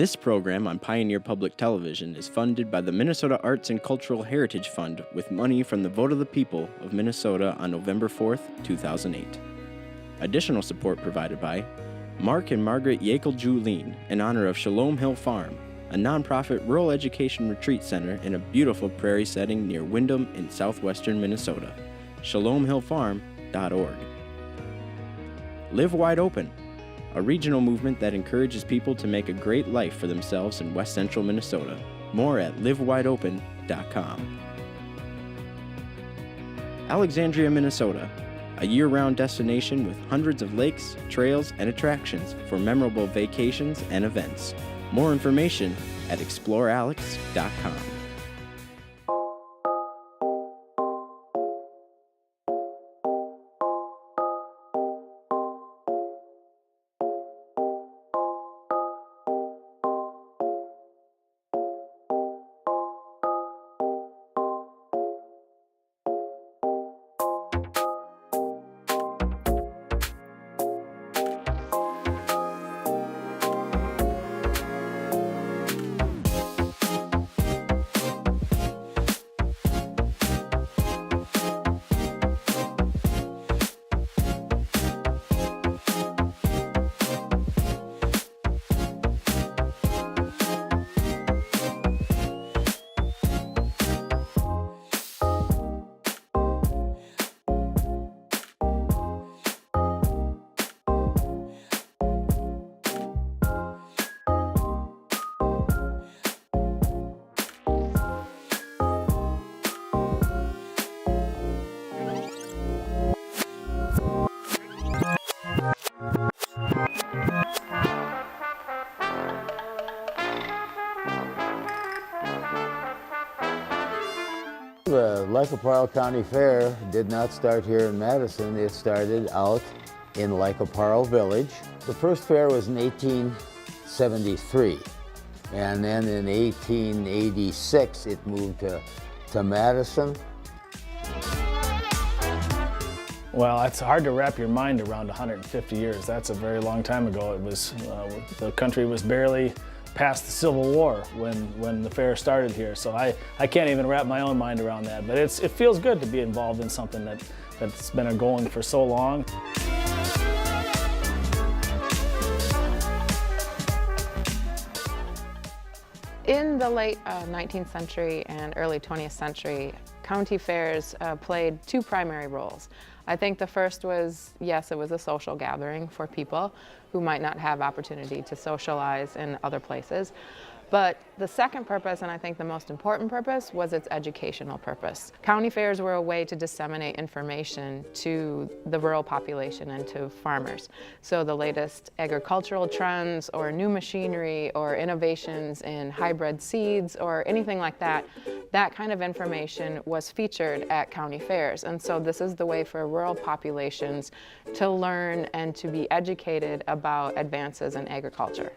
This program on Pioneer Public Television is funded by the Minnesota Arts and Cultural Heritage Fund with money from the vote of the people of Minnesota on November 4th, 2008. Additional support provided by Mark and Margaret Yakel-Julien in honor of Shalom Hill Farm, a nonprofit rural education retreat center in a beautiful prairie setting near Windham in southwestern Minnesota. ShalomHillFarm.org. Live Wide Open, a regional movement that encourages people to make a great life for themselves in west central Minnesota. More at livewideopen.com. Alexandria, Minnesota, a year-round destination with hundreds of lakes, trails, and attractions for memorable vacations and events. More information at explorealex.com. The Lycopharl County Fair did not start here in Madison. It started out in Lycopharl Village. The first fair was in 1873, and then in 1886 it moved to Madison. Well, it's hard to wrap your mind around 150 years. That's a very long time ago. It was the country was barely past the Civil War when the fair started here, so I can't even wrap my own mind around that. But it feels good to be involved in something that's been going for so long. In the late 19th century and early 20th century, county fairs played two primary roles. I think the first was, yes, it was a social gathering for people who might not have opportunity to socialize in other places. But the second purpose, and I think the most important purpose, was its educational purpose. County fairs were a way to disseminate information to the rural population and to farmers. So the latest agricultural trends or new machinery or innovations in hybrid seeds or anything like that, that kind of information was featured at county fairs. And so this is the way for rural populations to learn and to be educated about advances in agriculture.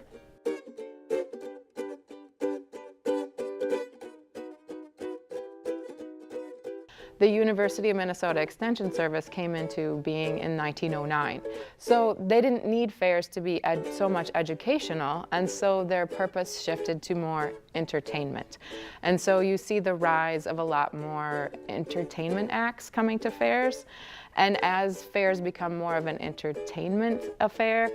The University of Minnesota Extension Service came into being in 1909. So they didn't need fairs to be so much educational, and so their purpose shifted to more entertainment. And so you see the rise of a lot more entertainment acts coming to fairs. And as fairs become more of an entertainment affair,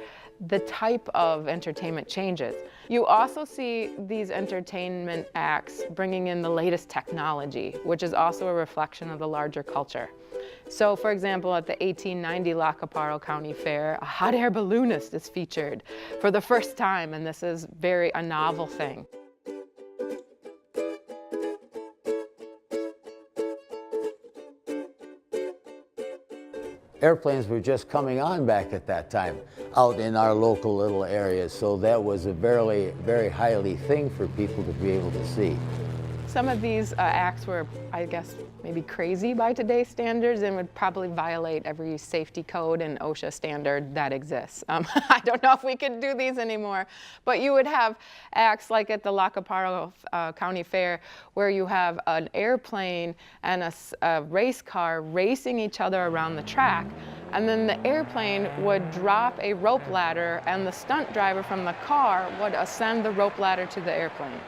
the type of entertainment changes. You also see these entertainment acts bringing in the latest technology, which is also a reflection of the larger culture. So, for example, at the 1890 Lycopharl County Fair, a hot air balloonist is featured for the first time, and this is a novel thing. Airplanes were just coming on back at that time out in our local little areas, so that was a very highly thing for people to be able to see. Some of these acts were, I guess, maybe crazy by today's standards and would probably violate every safety code and OSHA standard that exists. I don't know if we could do these anymore, but you would have acts like at the Lacaparo County Fair where you have an airplane and a race car racing each other around the track. And then the airplane would drop a rope ladder and the stunt driver from the car would ascend the rope ladder to the airplane.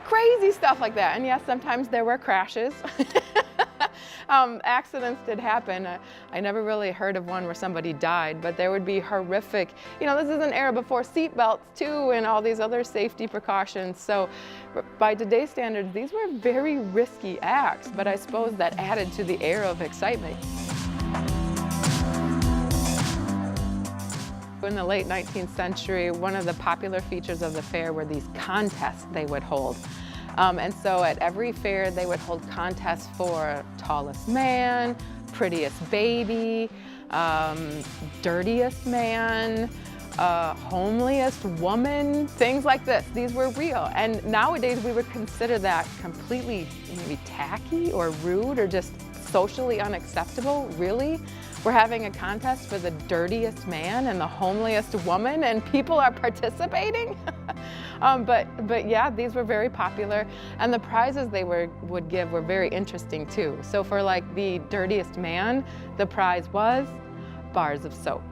Crazy stuff like that. And yes, sometimes there were crashes. Accidents did happen. I never really heard of one where somebody died, but there would be horrific, you know, this is an era before seat belts too and all these other safety precautions. So by today's standards, these were very risky acts, but I suppose that added to the air of excitement. In the late 19th century, one of the popular features of the fair were these contests they would hold. And so at every fair, they would hold contests for tallest man, prettiest baby, dirtiest man, homeliest woman, things like this. These were real. And nowadays, we would consider that completely maybe tacky or rude or just socially unacceptable. Really? We're having a contest for the dirtiest man and the homeliest woman, and people are participating? But yeah, these were very popular, and the prizes they would give were very interesting too. So for like the dirtiest man, the prize was bars of soap.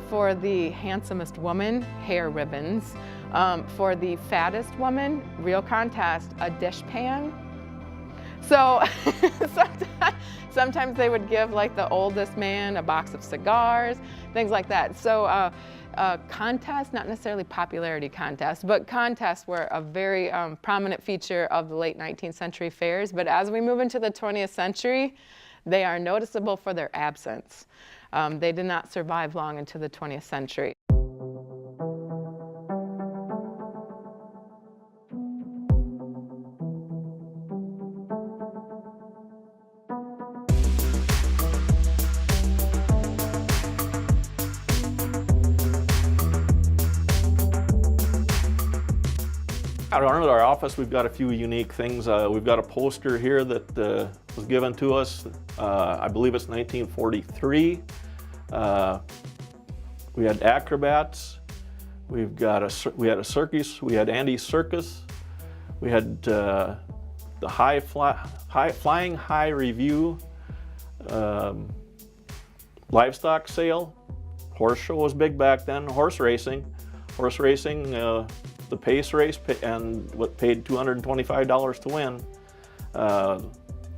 For the handsomest woman, hair ribbons. For the fattest woman, real contest, a dishpan. So sometimes they would give like the oldest man a box of cigars, things like that. So contests, not necessarily popularity contests, but contests were a very prominent feature of the late 19th century fairs. But as we move into the 20th century, they are noticeable for their absence. They did not survive long into the 20th century. Out of our office, we've got a few unique things. We've got a poster here that was given to us. I believe it's 1943. We had acrobats. We had a circus. We had Andy's Circus. We had the Flying High Review livestock sale. Horse show was big back then. Horse racing. The pace race, and what paid $225 to win.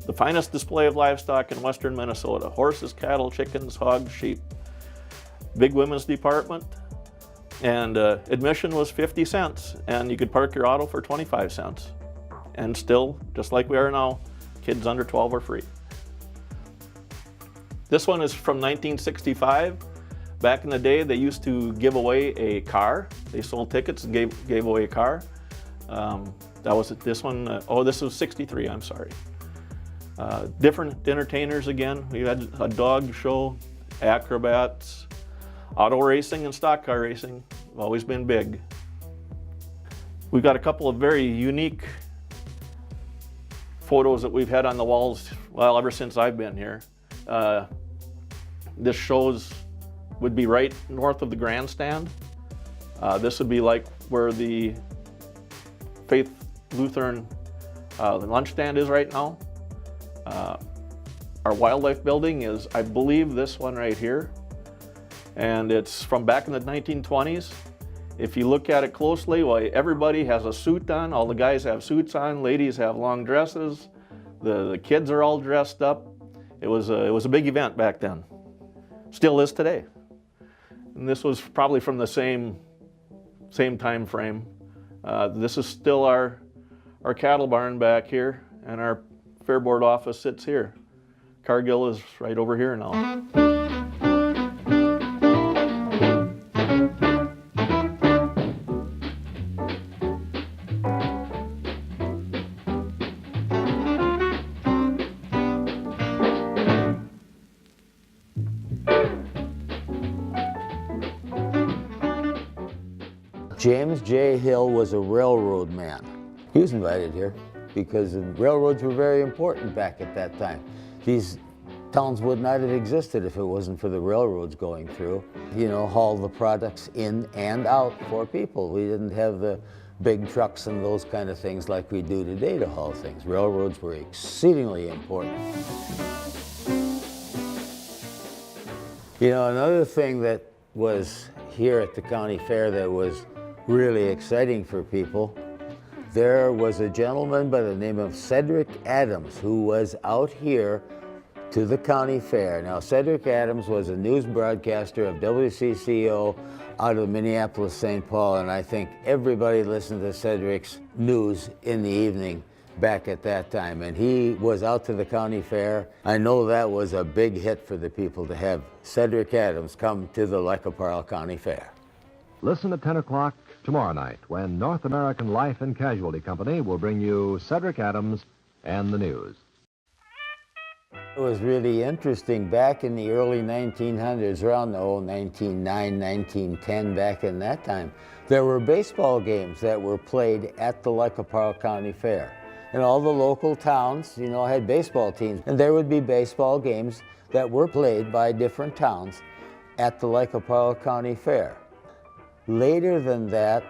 The finest display of livestock in western Minnesota. Horses, cattle, chickens, hogs, sheep. Big women's department. And admission was 50 cents, and you could park your auto for 25 cents. And still, just like we are now, kids under 12 are free. This one is from 1965. Back in the day, they used to give away a car. They sold tickets and gave away a car. That was this one. Oh, this was 63, I'm sorry. Different entertainers again. We had a dog show, acrobats, auto racing and stock car racing. Have always been big. We've got a couple of very unique photos that we've had on the walls, well, ever since I've been here. This would be right north of the grandstand. This would be like where the Faith Lutheran lunch stand is right now. Our wildlife building is, I believe, this one right here. And it's from back in the 1920s. If you look at it closely, well, everybody has a suit on. All the guys have suits on, ladies have long dresses. The kids are all dressed up. It was a big event back then. Still is today. And this was probably from the same time frame. This is still our cattle barn back here, and our fair board office sits here. Cargill is right over here now. James J. Hill was a railroad man. He was invited here. because the railroads were very important back at that time. These towns would not have existed if it wasn't for the railroads going through, haul the products in and out for people. We didn't have the big trucks and those kind of things like we do today to haul things. Railroads were exceedingly important. Another thing that was here at the county fair that was really exciting for people, there was a gentleman by the name of Cedric Adams who was out here to the county fair. Now, Cedric Adams was a news broadcaster of WCCO out of Minneapolis, St. Paul, and I think everybody listened to Cedric's news in the evening back at that time, and he was out to the county fair. I know that was a big hit for the people to have Cedric Adams come to the Lycopharl County Fair. Listen at 10 o'clock tomorrow night when North American Life and Casualty Company will bring you Cedric Adams and the news. It was really interesting back in the early 1900s, around 1909, 1910, back in that time. There were baseball games that were played at the Lycopharl County Fair. And all the local towns, had baseball teams. And there would be baseball games that were played by different towns at the Lycopharl County Fair. Later than that,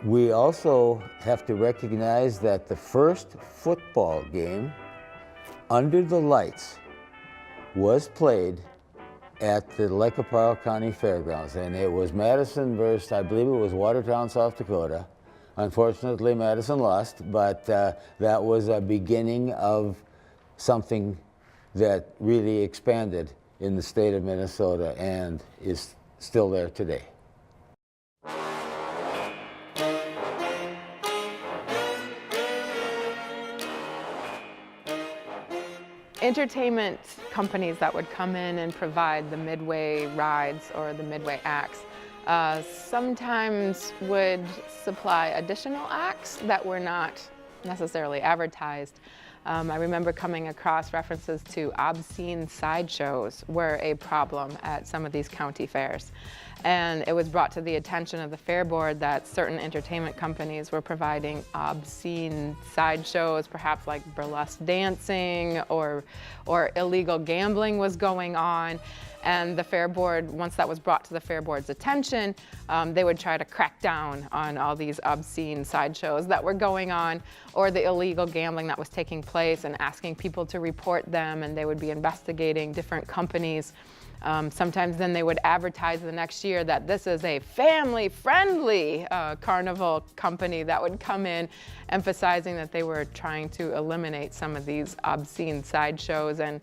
we also have to recognize that the first football game under the lights was played at the Lycopharl County Fairgrounds, and it was Madison versus, I believe it was Watertown, South Dakota. Unfortunately, Madison lost, but that was a beginning of something that really expanded in the state of Minnesota and is still there today. Entertainment companies that would come in and provide the midway rides or the midway acts sometimes would supply additional acts that were not necessarily advertised. I remember coming across references to obscene sideshows were a problem at some of these county fairs. And it was brought to the attention of the fair board that certain entertainment companies were providing obscene sideshows, perhaps like burlesque dancing or illegal gambling was going on. And the fair board, once that was brought to the fair board's attention, they would try to crack down on all these obscene sideshows that were going on, or the illegal gambling that was taking place, and asking people to report them, and they would be investigating different companies. Sometimes then they would advertise the next year that this is a family-friendly carnival company that would come in, emphasizing that they were trying to eliminate some of these obscene sideshows and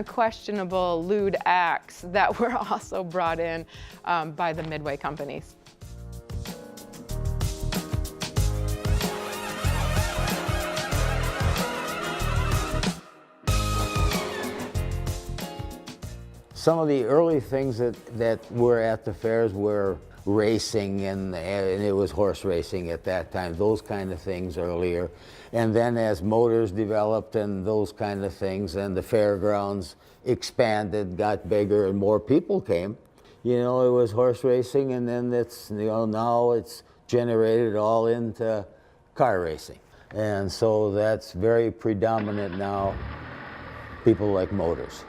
questionable lewd acts that were also brought in by the midway companies. Some of the early things that were at the fairs were racing, and it was horse racing at that time, those kind of things earlier. And then as motors developed and those kind of things, and the fairgrounds expanded, got bigger, and more people came, it was horse racing, and then now it's generated all into car racing. And so that's very predominant now. People like motors.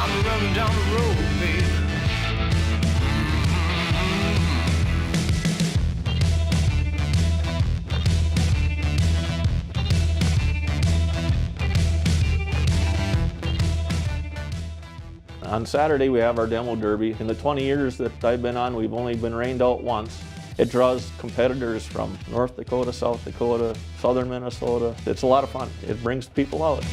I'm running down the road, baby. On Saturday, we have our demo derby. In the 20 years that I've been on, we've only been rained out once. It draws competitors from North Dakota, South Dakota, southern Minnesota. It's a lot of fun. It brings people out.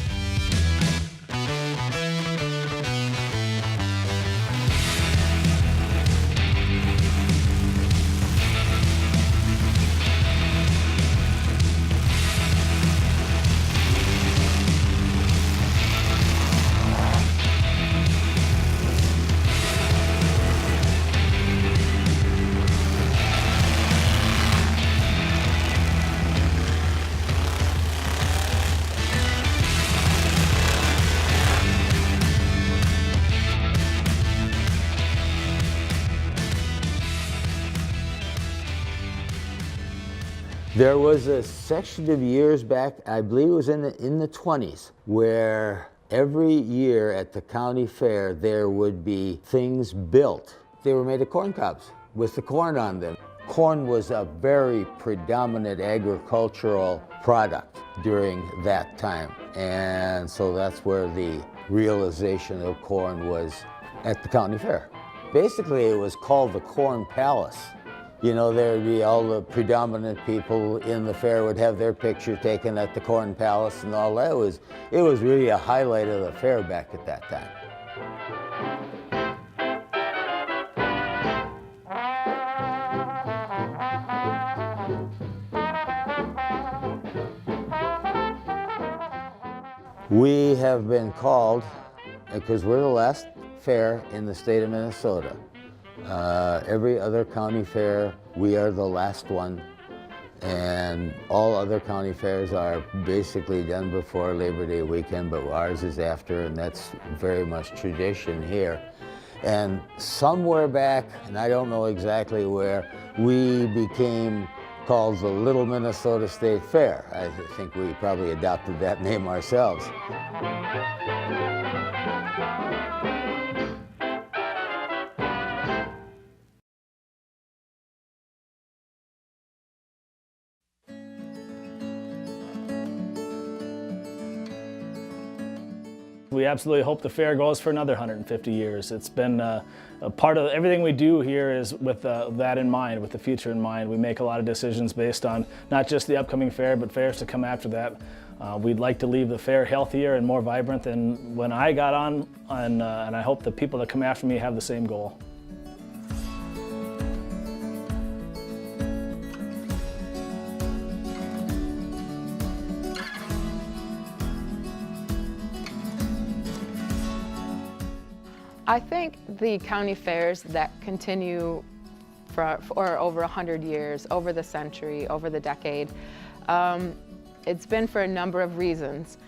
There was a section of years back, I believe it was in the 20s, where every year at the county fair there would be things built. They were made of corn cobs with the corn on them. Corn was a very predominant agricultural product during that time, and so that's where the realization of corn was at the county fair. Basically, it was called the Corn Palace. You know, there'd be all the predominant people in the fair would have their picture taken at the Corn Palace and all that. It was really a highlight of the fair back at that time. We have been called, because we're the last fair in the state of Minnesota. Every other county fair, we are the last one, and all other county fairs are basically done before Labor Day weekend, but ours is after, and that's very much tradition here. And somewhere back, and I don't know exactly where, we became called the Little Minnesota State Fair. I think we probably adopted that name ourselves. We absolutely hope the fair goes for another 150 years. It's been a part of everything we do here is with that in mind, with the future in mind. We make a lot of decisions based on not just the upcoming fair, but fairs to come after that. We'd like to leave the fair healthier and more vibrant than when I got on, and I hope the people that come after me have the same goal. I think the county fairs that continue for over 100 years, over the century, over the decade, it's been for a number of reasons.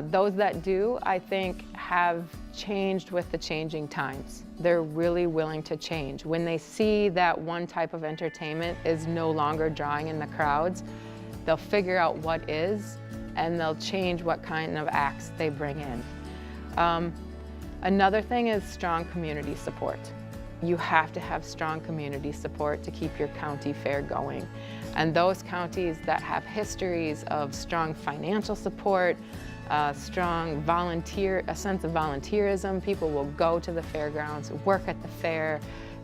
Those that do, I think, have changed with the changing times. They're really willing to change. When they see that one type of entertainment is no longer drawing in the crowds, they'll figure out what is, and they'll change what kind of acts they bring in. Another thing is strong community support. You have to have strong community support to keep your county fair going. And those counties that have histories of strong financial support, strong a sense of volunteerism, people will go to the fairgrounds, work at the fair,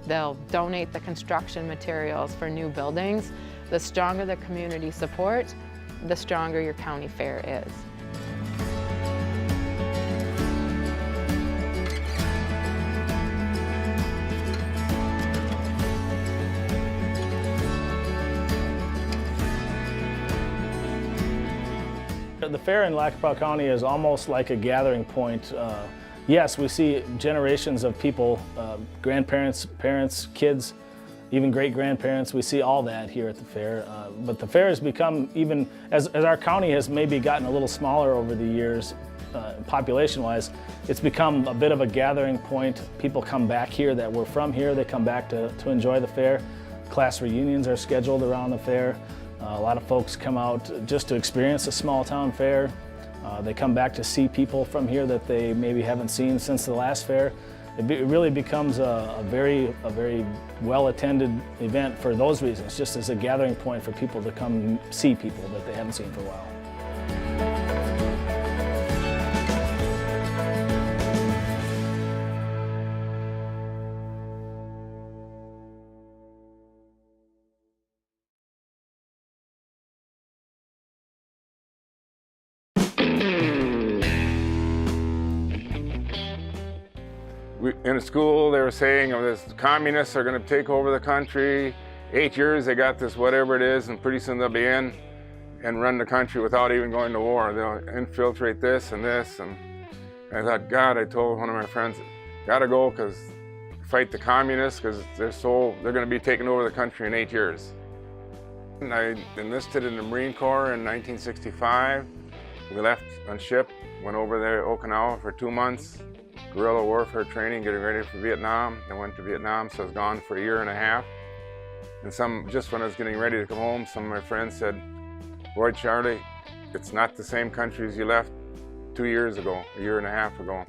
they'll donate the construction materials for new buildings. The stronger the community support, the stronger your county fair is. The fair in Lac-qui-Parle County is almost like a gathering point. Yes, we see generations of people, grandparents, parents, kids, even great-grandparents. We see all that here at the fair. But the fair has become, even as our county has maybe gotten a little smaller over the years, population-wise, it's become a bit of a gathering point. People come back here that were from here. They come back to enjoy the fair. Class reunions are scheduled around the fair. A lot of folks come out just to experience a small town fair. They come back to see people from here that they maybe haven't seen since the last fair. It really becomes a very well-attended event for those reasons, just as a gathering point for people to come see people that they haven't seen for a while. In school, they were saying, oh, this communists are going to take over the country. 8 years, they got this whatever it is, and pretty soon they'll be in and run the country without even going to war. They'll infiltrate this and this. And I thought, God, I told one of my friends, gotta go because fight the communists because they're going to be taking over the country in 8 years. And I enlisted in the Marine Corps in 1965. We left on ship, went over there to Okinawa for 2 months. Guerrilla warfare training, getting ready for Vietnam. I went to Vietnam, so I was gone for 1.5 years. And just when I was getting ready to come home, some of my friends said, "Boy, Charlie, it's not the same country as you left 2 years ago, a year and a half ago."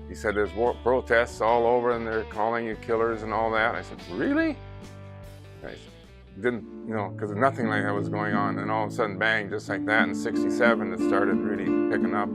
He said, "There's protests all over and they're calling you killers and all that." I said, "Really?" I didn't, because nothing like that was going on. And all of a sudden, bang, just like that in '67, it started really picking up.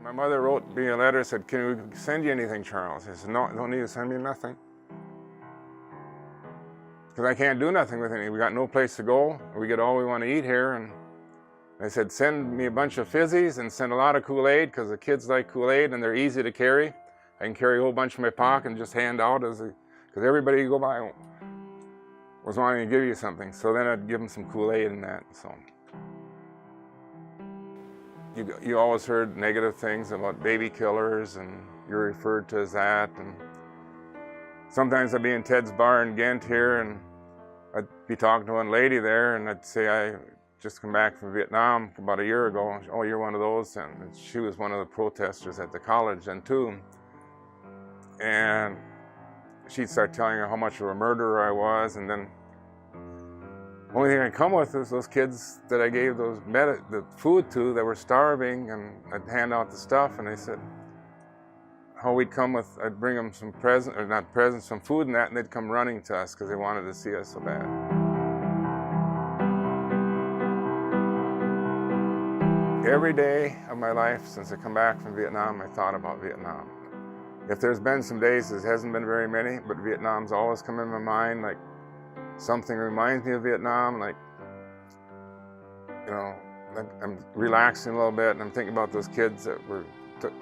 My mother wrote me a letter, said, "Can we send you anything, Charles?" I said, "No, don't need to send me nothing. Because I can't do nothing with anything. We got no place to go. We get all we want to eat here." And I said, "Send me a bunch of fizzies and send a lot of Kool-Aid, because the kids like Kool-Aid and they're easy to carry. I can carry a whole bunch in my pocket and just hand out because everybody you go by was wanting to give you something." So then I'd give them some Kool-Aid and that. So you always heard negative things about baby killers, and you're referred to as that. And sometimes I'd be in Ted's bar in Ghent here, and I'd be talking to one lady there, and I'd say, "I just come back from Vietnam about a year ago." "Oh, you're one of those?" And she was one of the protesters at the college then too. And she'd start telling her how much of a murderer I was, and then only thing I'd come with is those kids that I gave the food to that were starving, and I'd hand out the stuff, and they said how we'd come with, I'd bring them some some food and that, and they'd come running to us because they wanted to see us so bad. Every day of my life since I come back from Vietnam, I thought about Vietnam. If there's been some days, there hasn't been very many, but Vietnam's always come in my mind, like something reminds me of Vietnam, like I'm relaxing a little bit, and I'm thinking about those kids that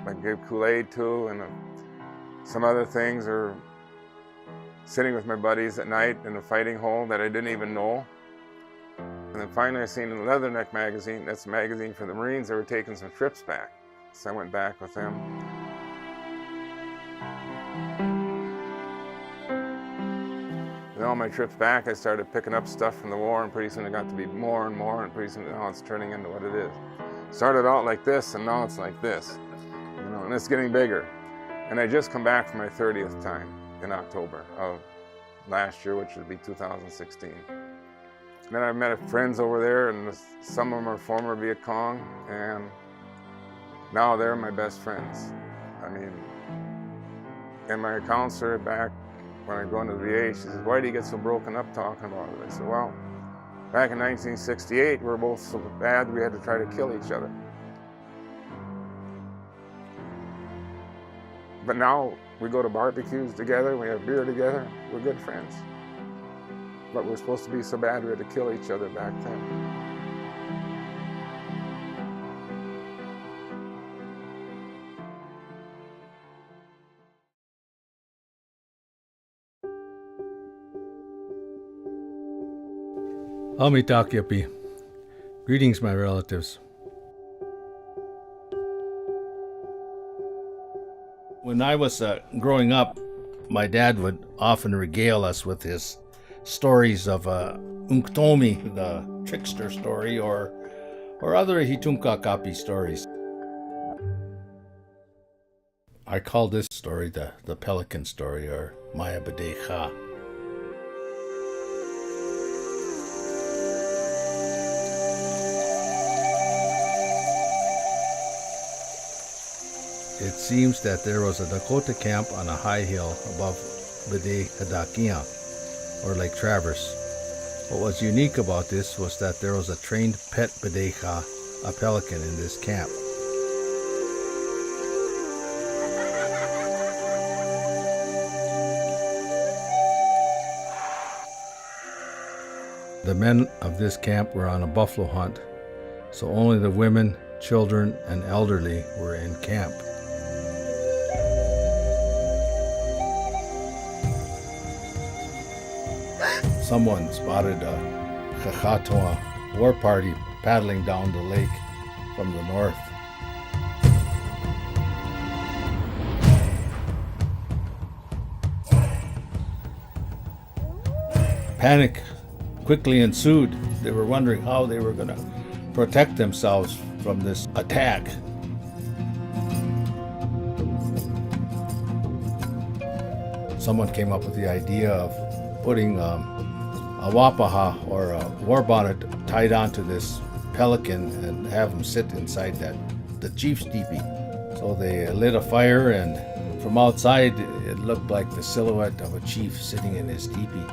I gave Kool-Aid to, and some other things, or sitting with my buddies at night in a fighting hole that I didn't even know. And then finally I seen in Leatherneck magazine, that's a magazine for the Marines, they were taking some trips back. So I went back with them. And on my trips back, I started picking up stuff from the war, and pretty soon it got to be more and more, and pretty soon now it's turning into what it is. Started out like this, and now it's like this, and it's getting bigger. And I just come back for my 30th time in October of last year, which would be 2016. And then I met friends over there, and some of them are former Viet Cong, and now they're my best friends. I mean, and my counselor back when I go into the VA, she says, "Why do you get so broken up talking about it?" I said, "Well, back in 1968, we were both so bad we had to try to kill each other. But now we go to barbecues together, we have beer together, we're good friends. But we're supposed to be so bad we had to kill each other back then." Amitakyapi. Greetings, my relatives. When I was growing up, my dad would often regale us with his stories of Unktomi, the trickster story, or other Hitunkakapi stories. I call this story the pelican story, or Maya Badecha. It seems that there was a Dakota camp on a high hill above Bede Hadakia, or Lake Traverse. What was unique about this was that there was a trained pet Badecha, a pelican, in this camp. The men of this camp were on a buffalo hunt, so only the women, children, and elderly were in camp. Someone spotted a Kakatoa war party paddling down the lake from the north. Panic quickly ensued. They were wondering how they were going to protect themselves from this attack. Someone came up with the idea of putting a wapaha or a war bonnet tied onto this pelican and have him sit inside the chief's teepee. So they lit a fire, and from outside it looked like the silhouette of a chief sitting in his teepee.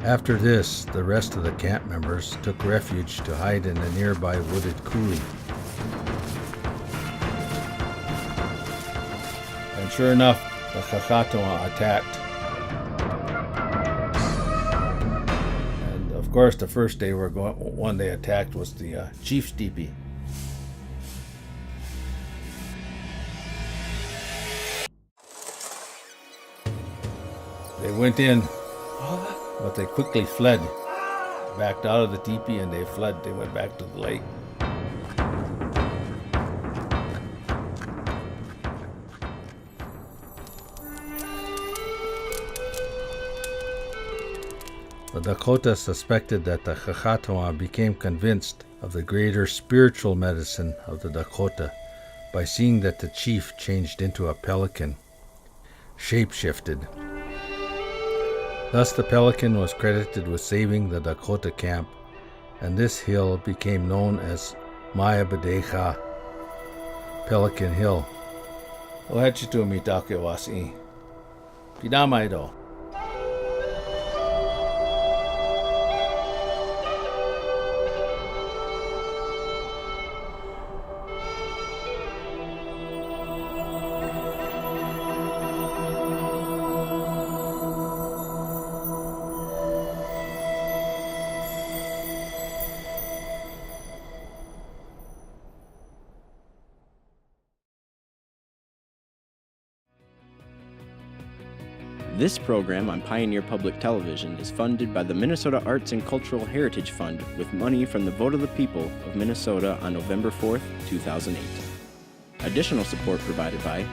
After this, the rest of the camp members took refuge to hide in a nearby wooded coulee. And sure enough, the Kakatoa attacked. And of course, the first day one they attacked was the chief's teepee. They went in, but they quickly fled, backed out of the teepee, and they fled. They went back to the lake. The Dakota suspected that the Kakatoa became convinced of the greater spiritual medicine of the Dakota by seeing that the chief changed into a pelican, shape-shifted. Thus the pelican was credited with saving the Dakota camp, and this hill became known as Maya-Badeha, Pelican Hill. Ohachitu mitake wasi. Pidamaido. This program on Pioneer Public Television is funded by the Minnesota Arts and Cultural Heritage Fund with money from the vote of the people of Minnesota on November 4th, 2008. Additional support provided by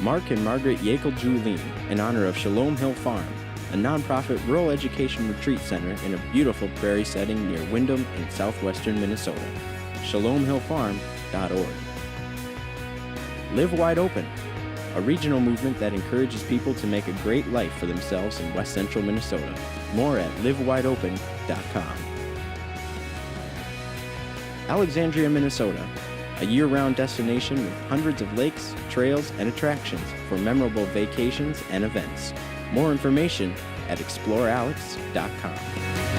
Mark and Margaret Yekel-Julien in honor of Shalom Hill Farm, a nonprofit rural education retreat center in a beautiful prairie setting near Windham in southwestern Minnesota. ShalomHillFarm.org. Live Wide Open, a regional movement that encourages people to make a great life for themselves in west central Minnesota. More at livewideopen.com. Alexandria, Minnesota, a year-round destination with hundreds of lakes, trails, and attractions for memorable vacations and events. More information at explorealex.com.